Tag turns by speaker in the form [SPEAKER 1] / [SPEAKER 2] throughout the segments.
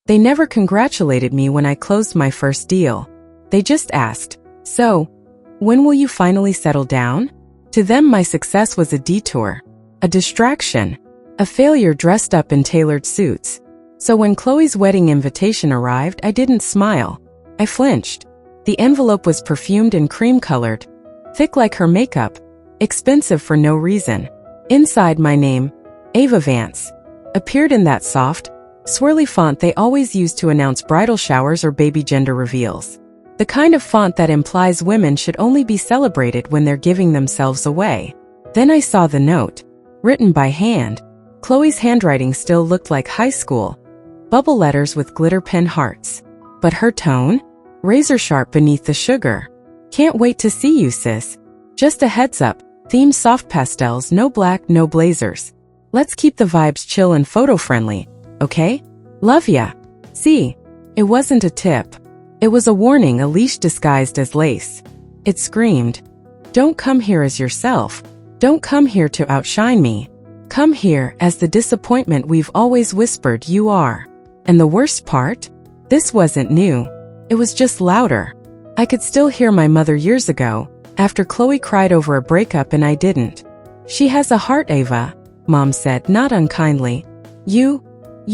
[SPEAKER 1] They never congratulated me when I closed my first deal. They just asked, "So, when will you finally settle down?" To them, my success was a detour, a distraction, a failure dressed up in tailored suits. So when Chloe's wedding invitation arrived, I didn't smile. I flinched. The envelope was perfumed and cream-colored, thick like her makeup, expensive for no reason. Inside, my name, Ava Vance, appeared in that soft, swirly font they always use to announce bridal showers or baby gender reveals. The kind of font that implies women should only be celebrated when they're giving themselves away. Then I saw the note, written by hand. Chloe's handwriting still looked like high school, bubble letters with glitter pen hearts. But her tone? Razor sharp beneath the sugar. "Can't wait to see you, sis. Just a heads up, theme soft pastels, no black, no blazers. Let's keep the vibes chill and photo-friendly, okay? Love ya." See, it wasn't a tip. It was a warning, a leash disguised as lace. It screamed, "Don't come here as yourself. Don't come here to outshine me. Come here as the disappointment we've always whispered you are." And the worst part? This wasn't new. It was just louder. I could still hear my mother years ago, after Chloe cried over a breakup and I didn't. "She has a heart, Ava," Mom said, not unkindly. You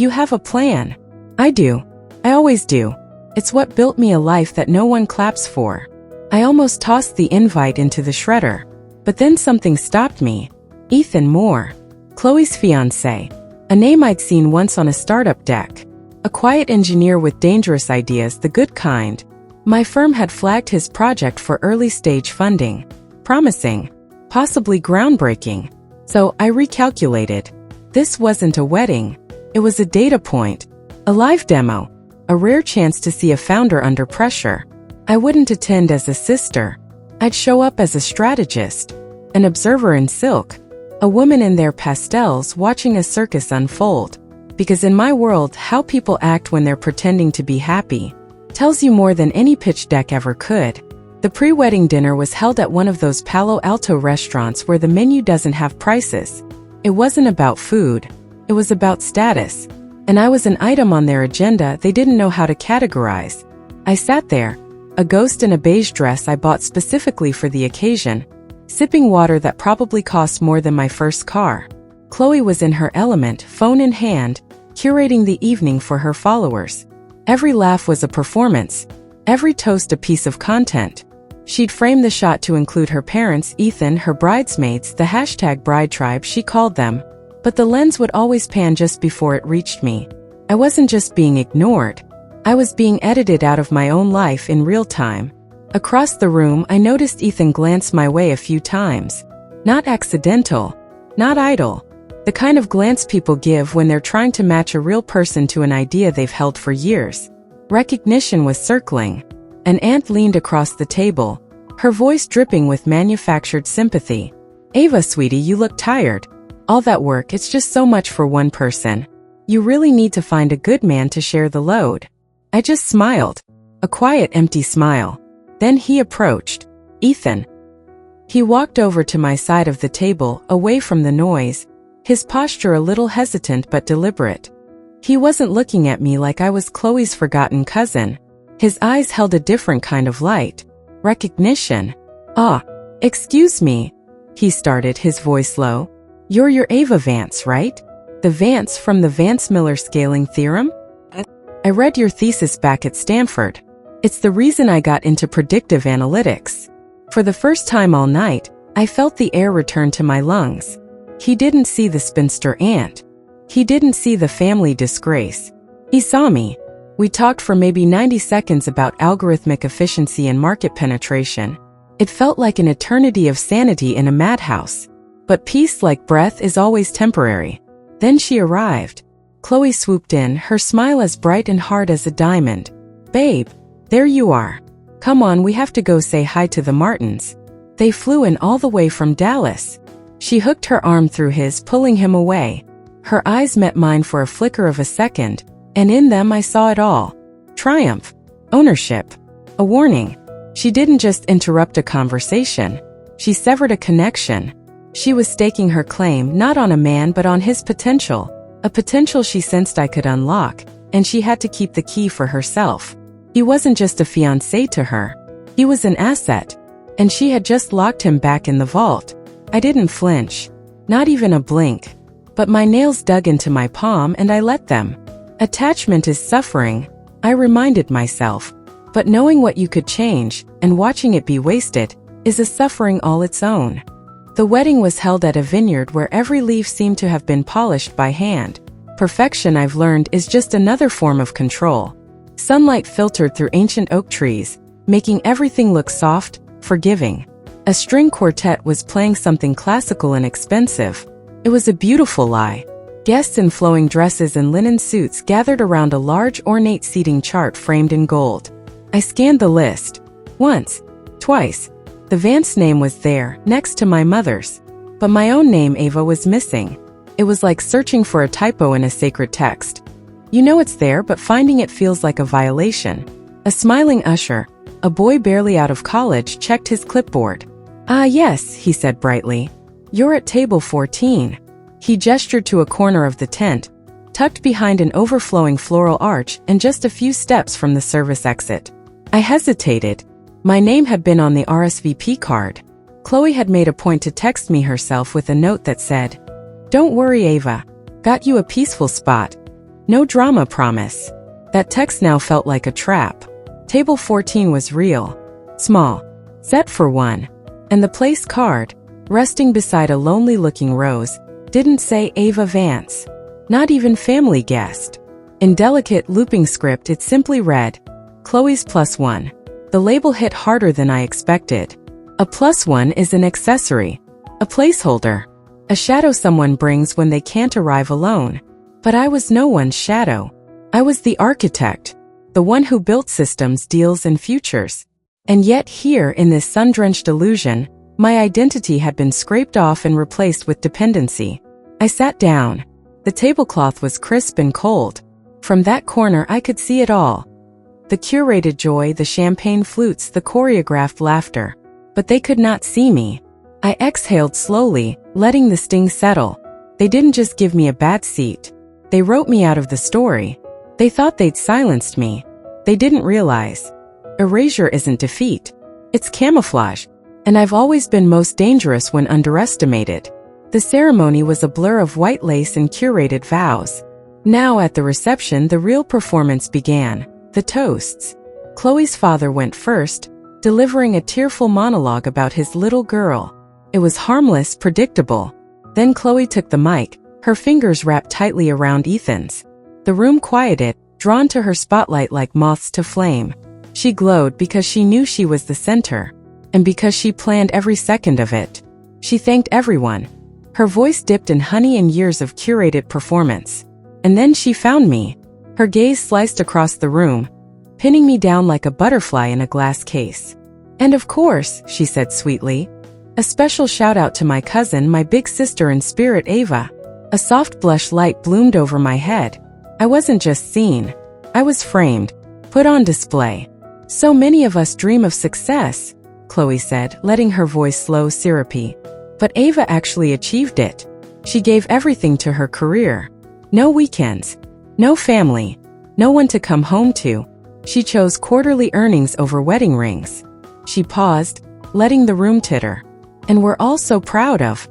[SPEAKER 1] have a plan." "I do. I always do. It's what built me a life that no one claps for." I almost tossed the invite into the shredder. But then something stopped me. Ethan Moore, Chloe's fiancé. A name I'd seen once on a startup deck. A quiet engineer with dangerous ideas, the good kind. My firm had flagged his project for early-stage funding. Promising. Possibly groundbreaking. So I recalculated. This wasn't a wedding. It was a data point. A live demo. A rare chance to see a founder under pressure. I wouldn't attend as a sister. I'd show up as a strategist. An observer in silk. A woman in their pastels watching a circus unfold. Because in my world, how people act when they're pretending to be happy tells you more than any pitch deck ever could. The pre-wedding dinner was held at one of those Palo Alto restaurants where the menu doesn't have prices. It wasn't about food. It was about status. And I was an item on their agenda they didn't know how to categorize. I sat there, a ghost in a beige dress I bought specifically for the occasion, sipping water that probably cost more than my first car. Chloe was in her element, phone in hand, curating the evening for her followers. Every laugh was a performance, every toast a piece of content. She'd framed the shot to include her parents, Ethan, her bridesmaids, the hashtag bride tribe she called them. But the lens would always pan just before it reached me. I wasn't just being ignored. I was being edited out of my own life in real time. Across the room, I noticed Ethan glance my way a few times. Not accidental. Not idle. The kind of glance people give when they're trying to match a real person to an idea they've held for years. Recognition was circling. An aunt leaned across the table, her voice dripping with manufactured sympathy. "Ava, sweetie, you look tired. All that work, it's just so much for one person. You really need to find a good man to share the load." I just smiled. A quiet, empty smile. Then he approached. "Ethan." He walked over to my side of the table, away from the noise, his posture a little hesitant but deliberate. He wasn't looking at me like I was Chloe's forgotten cousin. His eyes held a different kind of light. Recognition. "Ah, excuse me," he started, his voice low. "You're your Ava Vance, right? The Vance from the Vance-Miller scaling theorem? I read your thesis back at Stanford. It's the reason I got into predictive analytics." For the first time all night, I felt the air return to my lungs. He didn't see the spinster aunt. He didn't see the family disgrace. He saw me. We talked for maybe 90 seconds about algorithmic efficiency and market penetration. It felt like an eternity of sanity in a madhouse. But peace, like breath, is always temporary. Then she arrived. Chloe swooped in, her smile as bright and hard as a diamond. "Babe, there you are. Come on, we have to go say hi to the Martins. They flew in all the way from Dallas." She hooked her arm through his, pulling him away. Her eyes met mine for a flicker of a second, and in them I saw it all. Triumph. Ownership. A warning. She didn't just interrupt a conversation. She severed a connection. She was staking her claim not on a man but on his potential. A potential she sensed I could unlock. and she had to keep the key for herself. He wasn't just a fiancé to her. He was an asset, and she had just locked him back in the vault. I didn't flinch, not even a blink. But my nails dug into my palm and I let them. Attachment is suffering, I reminded myself. But knowing what you could change, and watching it be wasted, is a suffering all its own. The wedding was held at a vineyard where every leaf seemed to have been polished by hand. Perfection, I've learned, is just another form of control. Sunlight filtered through ancient oak trees, making everything look soft, forgiving. A string quartet was playing something classical and expensive. It was a beautiful lie. Guests in flowing dresses and linen suits gathered around a large ornate seating chart framed in gold. I scanned the list. Once, twice. The Vance name was there, next to my mother's. But my own name, Ava, was missing. It was like searching for a typo in a sacred text. You know it's there, but finding it feels like a violation. A smiling usher, a boy barely out of college, checked his clipboard. "Ah yes," he said brightly. "You're at table 14. He gestured to a corner of the tent, tucked behind an overflowing floral arch and just a few steps from the service exit. I hesitated. My name had been on the RSVP card. Chloe had made a point to text me herself with a note that said, "Don't worry, Ava. Got you a peaceful spot. No drama, promise." That text now felt like a trap. Table 14 was real. Small. Set for one. And the place card, resting beside a lonely-looking rose, didn't say Ava Vance. Not even family guest. In delicate, looping script it simply read, "Chloe's +1. The label hit harder than I expected. A +1 is an accessory. A placeholder. A shadow someone brings when they can't arrive alone. But I was no one's shadow. I was the architect. The one who built systems, deals, and futures. And yet here, in this sun-drenched illusion, my identity had been scraped off and replaced with dependency. I sat down. The tablecloth was crisp and cold. From that corner I could see it all. The curated joy, the champagne flutes, the choreographed laughter. But they could not see me. I exhaled slowly, letting the sting settle. They didn't just give me a bad seat. They wrote me out of the story. They thought they'd silenced me. They didn't realize. Erasure isn't defeat. It's camouflage. And I've always been most dangerous when underestimated. The ceremony was a blur of white lace and curated vows. Now at the reception the real performance began. The toasts. Chloe's father went first, delivering a tearful monologue about his little girl. It was harmless, predictable. Then Chloe took the mic, her fingers wrapped tightly around Ethan's. The room quieted, drawn to her spotlight like moths to flame. She glowed because she knew she was the center. And because she planned every second of it. She thanked everyone. Her voice dipped in honey and years of curated performance. And then she found me. Her gaze sliced across the room, pinning me down like a butterfly in a glass case. "And of course," she said sweetly, "a special shout out to my cousin, my big sister in spirit, Ava." A soft blush light bloomed over my head. I wasn't just seen. I was framed, put on display. "So many of us dream of success," Chloe said, letting her voice slow, syrupy. But Ava actually achieved it. She gave everything to her career. No weekends. No family. No one to come home to. She chose quarterly earnings over wedding rings. She paused, letting the room titter. "And we're all so proud of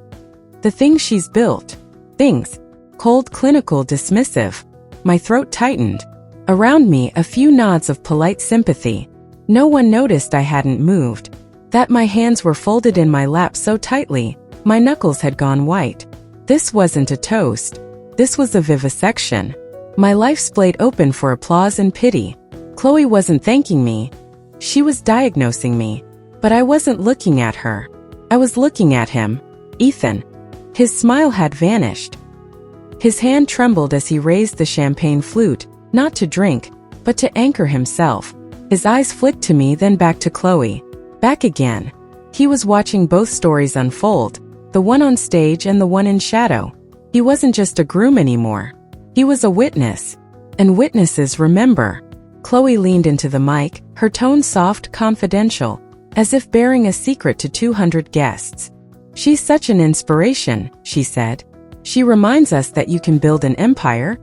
[SPEAKER 1] the things she's built." Things. Cold, clinical, dismissive. My throat tightened. Around me, a few nods of polite sympathy. No one noticed I hadn't moved. That my hands were folded in my lap so tightly, my knuckles had gone white. This wasn't a toast. This was a vivisection. My life splayed open for applause and pity. Chloe wasn't thanking me. She was diagnosing me. But I wasn't looking at her. I was looking at him. Ethan. His smile had vanished. His hand trembled as he raised the champagne flute, not to drink, but to anchor himself. His eyes flicked to me, then back to Chloe. Back again. He was watching both stories unfold, the one on stage and the one in shadow. He wasn't just a groom anymore. He was a witness. And witnesses remember. Chloe leaned into the mic, her tone soft, confidential, as if bearing a secret to 200 guests. "She's such an inspiration," she said. "She reminds us that you can build an empire,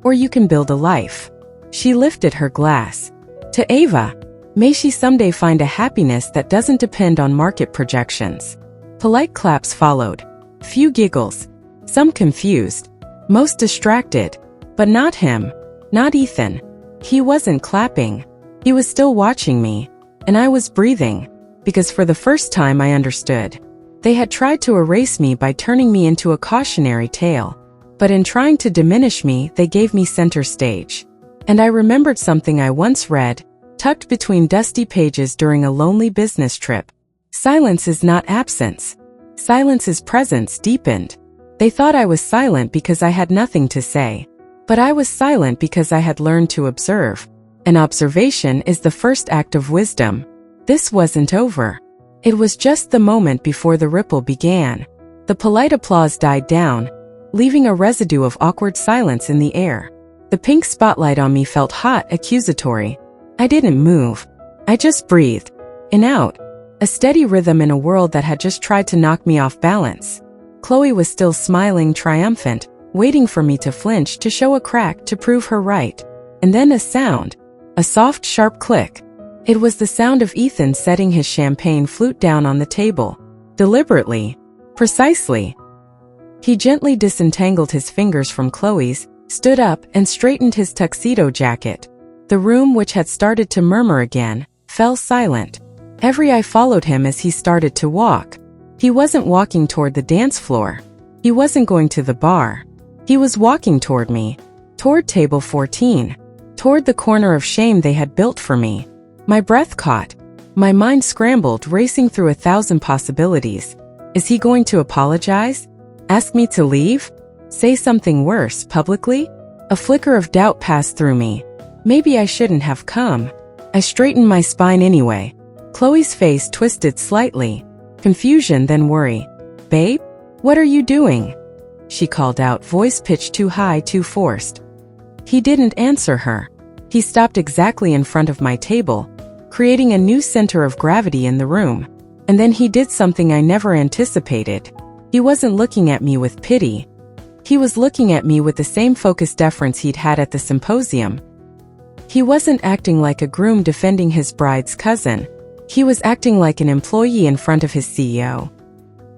[SPEAKER 1] or you can build a life." She lifted her glass. To Ava. May she someday find a happiness that doesn't depend on market projections. Polite claps followed. Few giggles. Some confused. Most distracted. But not him. Not Ethan. He wasn't clapping. He was still watching me. And I was breathing. Because for the first time I understood. They had tried to erase me by turning me into a cautionary tale. But in trying to diminish me, they gave me center stage. And I remembered something I once read, tucked between dusty pages during a lonely business trip. Silence is not absence. Silence is presence deepened. They thought I was silent because I had nothing to say. But I was silent because I had learned to observe. And observation is the first act of wisdom. This wasn't over. It was just the moment before the ripple began. The polite applause died down, leaving a residue of awkward silence in the air. The pink spotlight on me felt hot, accusatory. I didn't move. I just breathed. In out. A steady rhythm in a world that had just tried to knock me off balance. Chloe was still smiling, triumphant, waiting for me to flinch, to show a crack, to prove her right. And then a sound. A soft, sharp click. It was the sound of Ethan setting his champagne flute down on the table. Deliberately. Precisely. He gently disentangled his fingers from Chloe's, stood up, and straightened his tuxedo jacket. The room, which had started to murmur again, fell silent. Every eye followed him as he started to walk. He wasn't walking toward the dance floor. He wasn't going to the bar. He was walking toward me. Toward table 14. Toward the corner of shame they had built for me. My breath caught. My mind scrambled, racing through 1,000 possibilities. Is he going to apologize? Ask me to leave? Say something worse, publicly? A flicker of doubt passed through me. Maybe I shouldn't have come. I straightened my spine anyway. Chloe's face twisted slightly. Confusion, then worry. Babe? What are you doing? She called out, voice pitched too high, too forced. He didn't answer her. He stopped exactly in front of my table, creating a new center of gravity in the room. And then he did something I never anticipated. He wasn't looking at me with pity. He was looking at me with the same focused deference he'd had at the symposium. He wasn't acting like a groom defending his bride's cousin. He was acting like an employee in front of his CEO.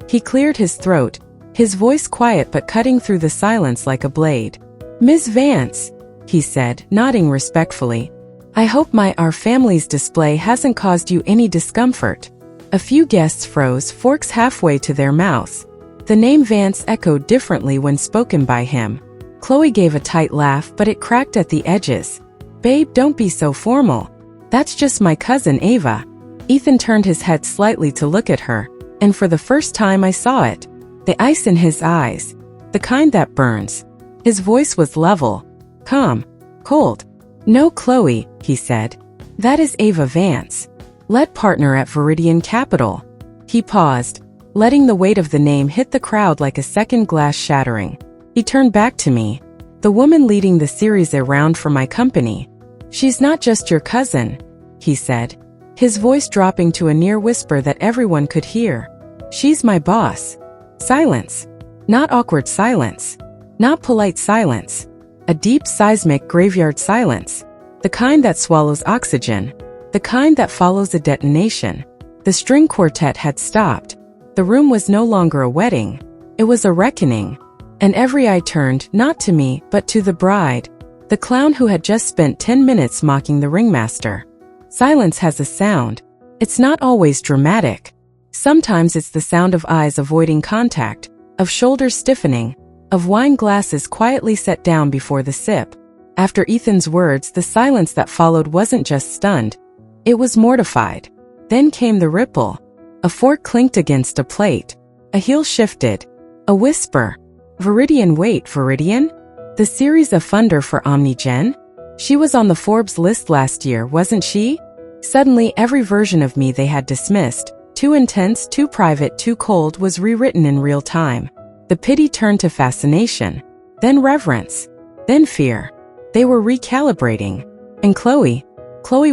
[SPEAKER 1] He cleared his throat, his voice quiet but cutting through the silence like a blade. Ms. Vance, he said, nodding respectfully. I hope our family's display hasn't caused you any discomfort. A few guests froze, forks halfway to their mouths. The name Vance echoed differently when spoken by him. Chloe gave a tight laugh, but it cracked at the edges. Babe, don't be so formal. That's just my cousin Ava. Ethan turned his head slightly to look at her, and for the first time I saw it. The ice in his eyes. The kind that burns. His voice was level. Calm. Cold. No, Chloe, he said. That is Ava Vance. Lead partner at Viridian Capital. He paused, letting the weight of the name hit the crowd like a second glass shattering. He turned back to me. The woman leading the series around for my company. She's not just your cousin, he said, his voice dropping to a near whisper that everyone could hear. She's my boss. Silence. Not awkward silence. Not polite silence. A deep seismic graveyard silence. The kind that swallows oxygen. The kind that follows a detonation. The string quartet had stopped. The room was no longer a wedding. It was a reckoning. And every eye turned, not to me, but to the bride. The clown who had just spent 10 minutes mocking the ringmaster. Silence has a sound. It's not always dramatic. Sometimes it's the sound of eyes avoiding contact, of shoulders stiffening, of wine glasses quietly set down before the sip. After Ethan's words, the silence that followed wasn't just stunned. It was mortified. Then came the ripple. A fork clinked against a plate. A heel shifted. A whisper. Viridian, wait, Viridian? The series of funder for OmniGen? She was on the Forbes list last year, wasn't she? Suddenly, every version of me they had dismissed, too intense, too private, too cold, was rewritten in real time. The pity turned to fascination, then reverence, then fear. They were recalibrating. And Chloe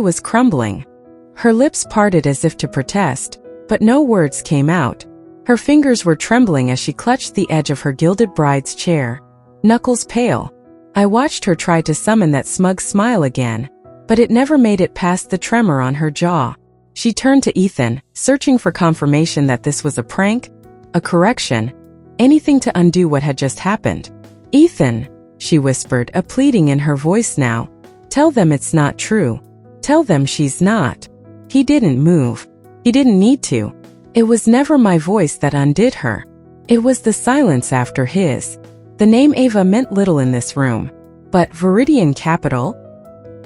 [SPEAKER 1] was crumbling. Her lips parted as if to protest, but no words came out. Her fingers were trembling as she clutched the edge of her gilded bride's chair, knuckles pale. I watched her try to summon that smug smile again, but it never made it past the tremor on her jaw. She turned to Ethan, searching for confirmation that this was a prank, a correction, anything to undo what had just happened. "Ethan," she whispered, a pleading in her voice now. "Tell them it's not true. Tell them she's not." He didn't move. He didn't need to. It was never my voice that undid her. It was the silence after his. The name Ava meant little in this room. But Viridian Capital?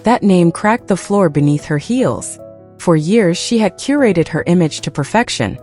[SPEAKER 1] That name cracked the floor beneath her heels. For years she had curated her image to perfection.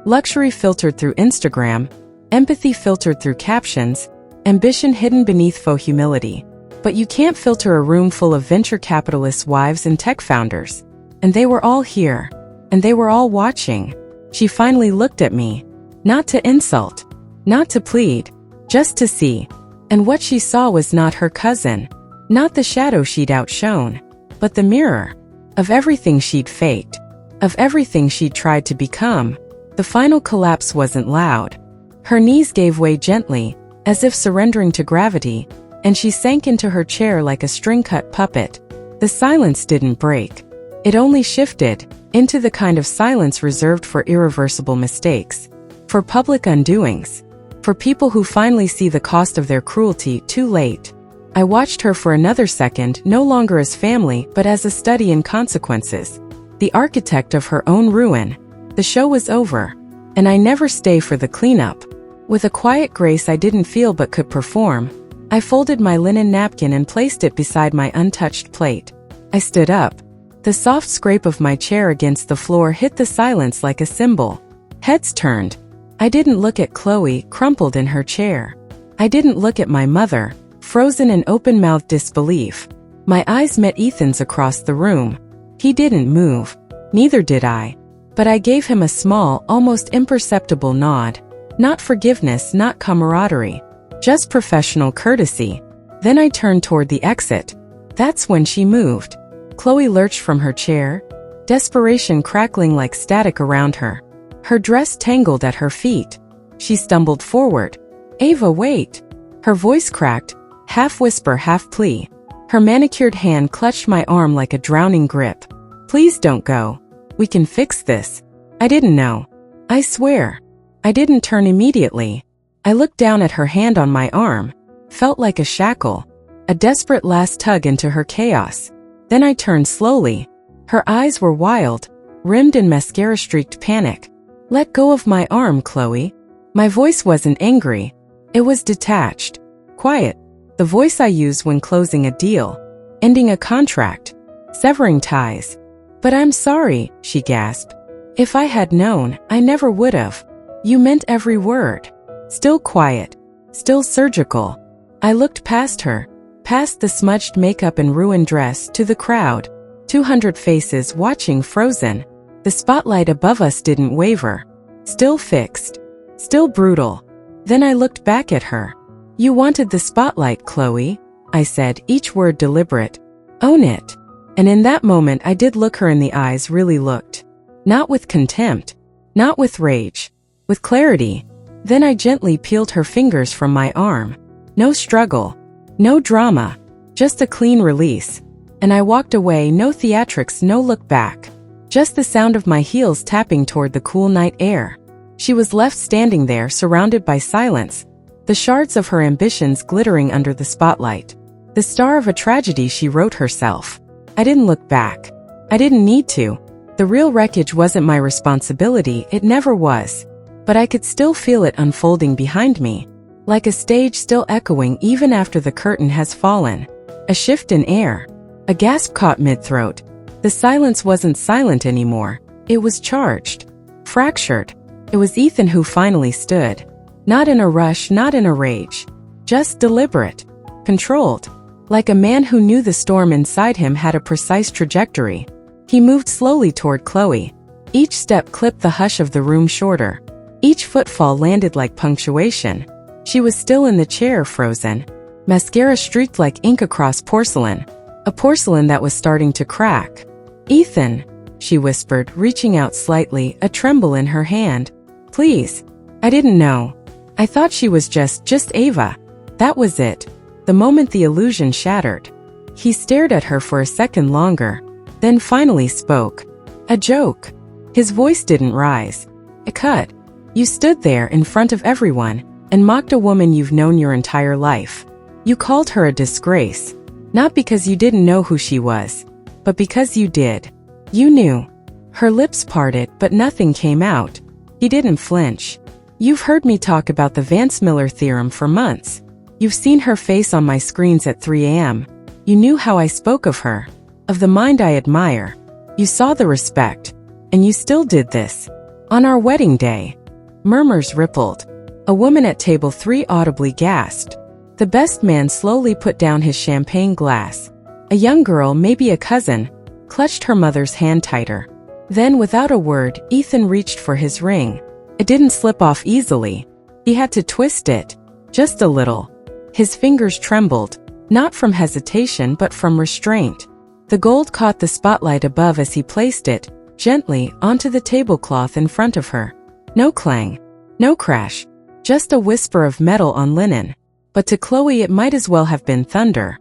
[SPEAKER 1] Luxury filtered through Instagram, empathy filtered through captions, ambition hidden beneath faux humility. But you can't filter a room full of venture capitalists' wives and tech founders. And they were all here. And they were all watching. She finally looked at me. Not to insult. Not to plead. Just to see. And what she saw was not her cousin. Not the shadow she'd outshone. But the mirror. Of everything she'd faked. Of everything she'd tried to become. The final collapse wasn't loud. Her knees gave way gently, as if surrendering to gravity, and she sank into her chair like a string-cut puppet. The silence didn't break. It only shifted, into the kind of silence reserved for irreversible mistakes. For public undoings. For people who finally see the cost of their cruelty too late. I watched her for another second, no longer as family, but as a study in consequences. The architect of her own ruin. The show was over. And I never stay for the cleanup. With a quiet grace I didn't feel but could perform, I folded my linen napkin and placed it beside my untouched plate. I stood up. The soft scrape of my chair against the floor hit the silence like a cymbal. Heads turned. I didn't look at Chloe, crumpled in her chair. I didn't look at my mother, frozen in open-mouthed disbelief. My eyes met Ethan's across the room. He didn't move. Neither did I. But I gave him a small, almost imperceptible nod. Not forgiveness, not camaraderie. Just professional courtesy. Then I turned toward the exit. That's when she moved. Chloe lurched from her chair, desperation crackling like static around her. Her dress tangled at her feet. She stumbled forward. "Ava, wait." Her voice cracked, half whisper, half plea. Her manicured hand clutched my arm like a drowning grip. "Please don't go. We can fix this." I didn't know. I swear. I didn't turn immediately. I looked down at her hand on my arm. Felt like a shackle. A desperate last tug into her chaos. Then I turned slowly. Her eyes were wild, rimmed in mascara-streaked panic. "Let go of my arm, Chloe." My voice wasn't angry. It was detached. Quiet. The voice I use when closing a deal. Ending a contract. Severing ties. "But I'm sorry," she gasped. "If I had known, I never would've." "You meant every word." Still quiet. Still surgical. I looked past her. Past the smudged makeup and ruined dress to the crowd. 200 faces watching frozen. The spotlight above us didn't waver. Still fixed. Still brutal. Then I looked back at her. "You wanted the spotlight, Chloe," I said, each word deliberate. "Own it." And in that moment I did look her in the eyes, really looked. Not with contempt. Not with rage. With clarity. Then I gently peeled her fingers from my arm. No struggle. No drama. Just a clean release. And I walked away, no theatrics, no look back. Just the sound of my heels tapping toward the cool night air. She was left standing there, surrounded by silence, the shards of her ambitions glittering under the spotlight. The star of a tragedy she wrote herself. I didn't look back. I didn't need to. The real wreckage wasn't my responsibility, it never was. But I could still feel it unfolding behind me. Like a stage still echoing even after the curtain has fallen. A shift in air. A gasp caught mid-throat. The silence wasn't silent anymore. It was charged. Fractured. It was Ethan who finally stood. Not in a rush, not in a rage. Just deliberate. Controlled. Like a man who knew the storm inside him had a precise trajectory. He moved slowly toward Chloe. Each step clipped the hush of the room shorter. Each footfall landed like punctuation. She was still in the chair, frozen. Mascara streaked like ink across porcelain. A porcelain that was starting to crack. "Ethan," she whispered, reaching out slightly, a tremble in her hand. "Please." I didn't know. I thought she was just Ava. That was it. The moment the illusion shattered, he stared at her for a second longer, then finally spoke. A joke. His voice didn't rise. It cut. You stood there in front of everyone and mocked a woman you've known your entire life. You called her a disgrace, not because you didn't know who she was, but because you did. You knew. Her lips parted, but nothing came out. He didn't flinch. You've heard me talk about the Vance-Miller theorem for months. You've seen her face on my screens at 3 a.m. You knew how I spoke of her, of the mind I admire. You saw the respect, and you still did this. On our wedding day. Murmurs rippled. A woman at table 3 audibly gasped. The best man slowly put down his champagne glass. A young girl, maybe a cousin, clutched her mother's hand tighter. Then, without a word, Ethan reached for his ring. It didn't slip off easily. He had to twist it, just a little. His fingers trembled, not from hesitation but from restraint. The gold caught the spotlight above as he placed it, gently, onto the tablecloth in front of her. No clang, no crash, just a whisper of metal on linen. But to Chloe it might as well have been thunder.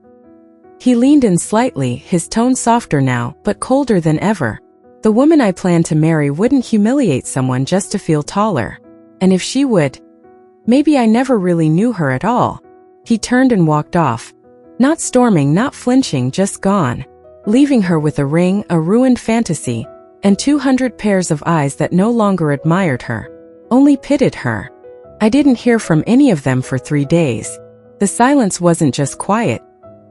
[SPEAKER 1] He leaned in slightly, his tone softer now, but colder than ever. The woman I planned to marry wouldn't humiliate someone just to feel taller. And if she would, maybe I never really knew her at all. He turned and walked off. Not storming, not flinching, just gone. Leaving her with a ring, a ruined fantasy, and 200 pairs of eyes that no longer admired her, only pitied her. I didn't hear from any of them for 3 days. The silence wasn't just quiet.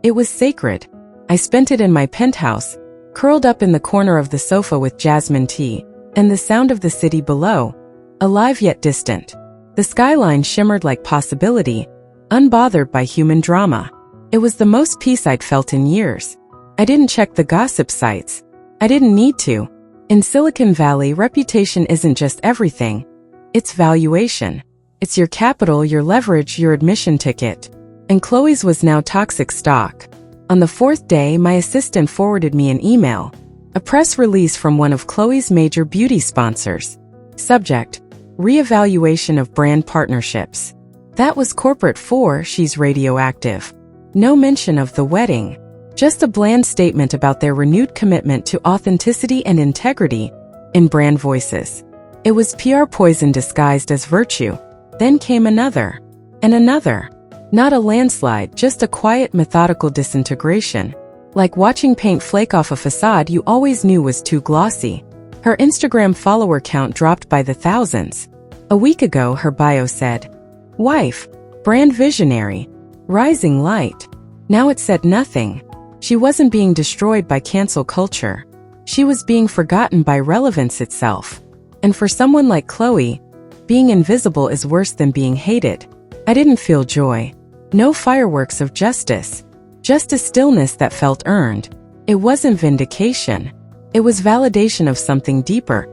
[SPEAKER 1] It was sacred. I spent it in my penthouse, curled up in the corner of the sofa with jasmine tea, and the sound of the city below, alive yet distant. The skyline shimmered like possibility, unbothered by human drama. It was the most peace I'd felt in years. I didn't check the gossip sites. I didn't need to. In Silicon Valley, reputation isn't just everything. It's valuation. It's your capital, your leverage, your admission ticket. And Chloe's was now toxic stock. On the 4th day, my assistant forwarded me an email, a press release from one of Chloe's major beauty sponsors. Subject: Reevaluation of brand partnerships. That was corporate for She's Radioactive. No mention of the wedding. Just a bland statement about their renewed commitment to authenticity and integrity in brand voices. It was PR poison disguised as virtue. Then came another. And another. Not a landslide, just a quiet, methodical disintegration. Like watching paint flake off a facade you always knew was too glossy. Her Instagram follower count dropped by the thousands. A week ago her bio said, wife, brand visionary, rising light. Now it said nothing. She wasn't being destroyed by cancel culture. She was being forgotten by relevance itself. And for someone like Chloe, being invisible is worse than being hated. I didn't feel joy. No fireworks of justice. Just a stillness that felt earned. It wasn't vindication. It was validation of something deeper.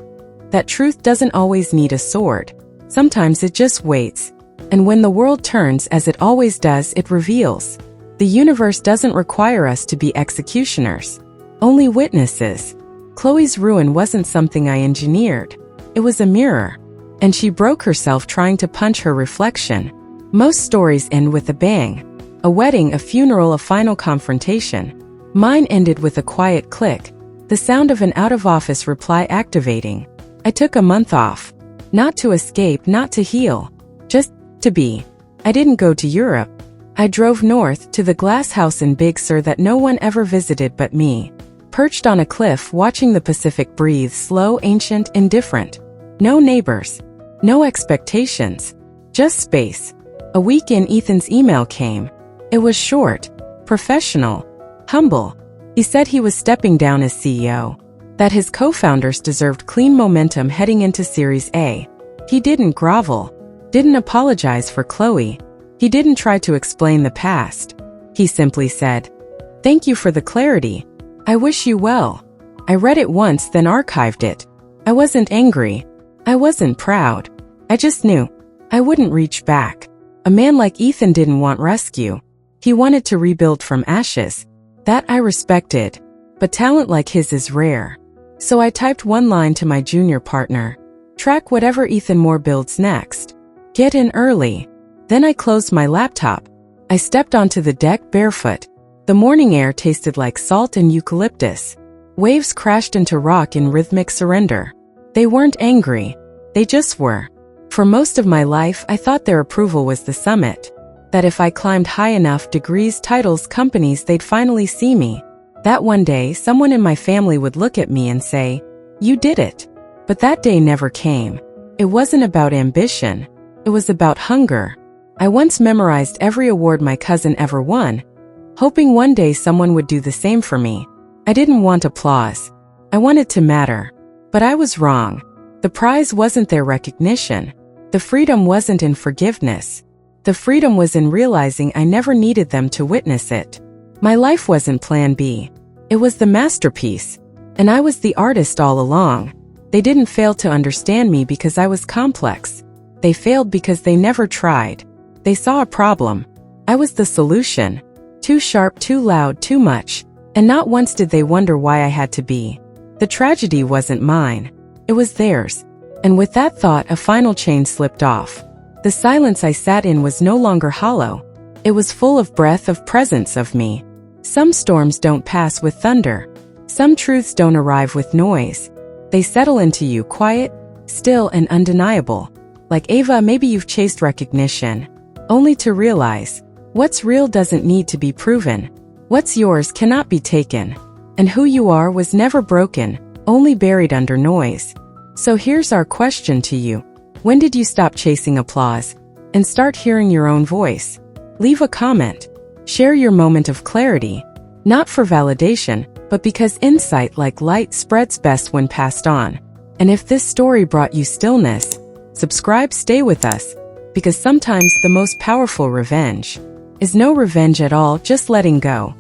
[SPEAKER 1] That truth doesn't always need a sword. Sometimes it just waits. And when the world turns, as it always does, it reveals. The universe doesn't require us to be executioners. Only witnesses. Chloe's ruin wasn't something I engineered. It was a mirror. And she broke herself trying to punch her reflection. Most stories end with a bang. A wedding, a funeral, a final confrontation. Mine ended with a quiet click. The sound of an out-of-office reply activating. I took a month off. Not to escape, not to heal. Just to be. I didn't go to Europe. I drove north to the glass house in Big Sur that no one ever visited but me. Perched on a cliff watching the Pacific breathe, slow, ancient, indifferent. No neighbors. No expectations. Just space. A week in, Ethan's email came. It was short, professional, humble. He said he was stepping down as CEO, that his co-founders deserved clean momentum heading into Series A. He didn't grovel, didn't apologize for Chloe. He didn't try to explain the past. He simply said, "Thank you for the clarity. I wish you well." I read it once, then archived it. I wasn't angry. I wasn't proud. I just knew I wouldn't reach back. A man like Ethan didn't want rescue. He wanted to rebuild from ashes. That I respected. But talent like his is rare. So I typed one line to my junior partner. Track whatever Ethan Moore builds next. Get in early. Then I closed my laptop. I stepped onto the deck barefoot. The morning air tasted like salt and eucalyptus. Waves crashed into rock in rhythmic surrender. They weren't angry. They just were. For most of my life, I thought their approval was the summit. That if I climbed high enough, degrees, titles, companies, they'd finally see me. That one day, someone in my family would look at me and say, "You did it." But that day never came. It wasn't about ambition. It was about hunger. I once memorized every award my cousin ever won, hoping one day someone would do the same for me. I didn't want applause. I wanted to matter. But I was wrong. The prize wasn't their recognition. The freedom wasn't in forgiveness. The freedom was in realizing I never needed them to witness it. My life wasn't plan B. It was the masterpiece. And I was the artist all along. They didn't fail to understand me because I was complex. They failed because they never tried. They saw a problem. I was the solution. Too sharp, too loud, too much. And not once did they wonder why I had to be. The tragedy wasn't mine. It was theirs. And with that thought, a final chain slipped off. The silence I sat in was no longer hollow. It was full of breath, of presence, of me. Some storms don't pass with thunder. Some truths don't arrive with noise. They settle into you, quiet, still, and undeniable. Like Ava, maybe you've chased recognition, only to realize what's real doesn't need to be proven. What's yours cannot be taken. And who you are was never broken, only buried under noise. So here's our question to you. When did you stop chasing applause and start hearing your own voice? Leave a comment. Share your moment of clarity. Not for validation, but because insight, like light, spreads best when passed on. And if this story brought you stillness, subscribe, stay with us. Because sometimes the most powerful revenge is no revenge at all, just letting go.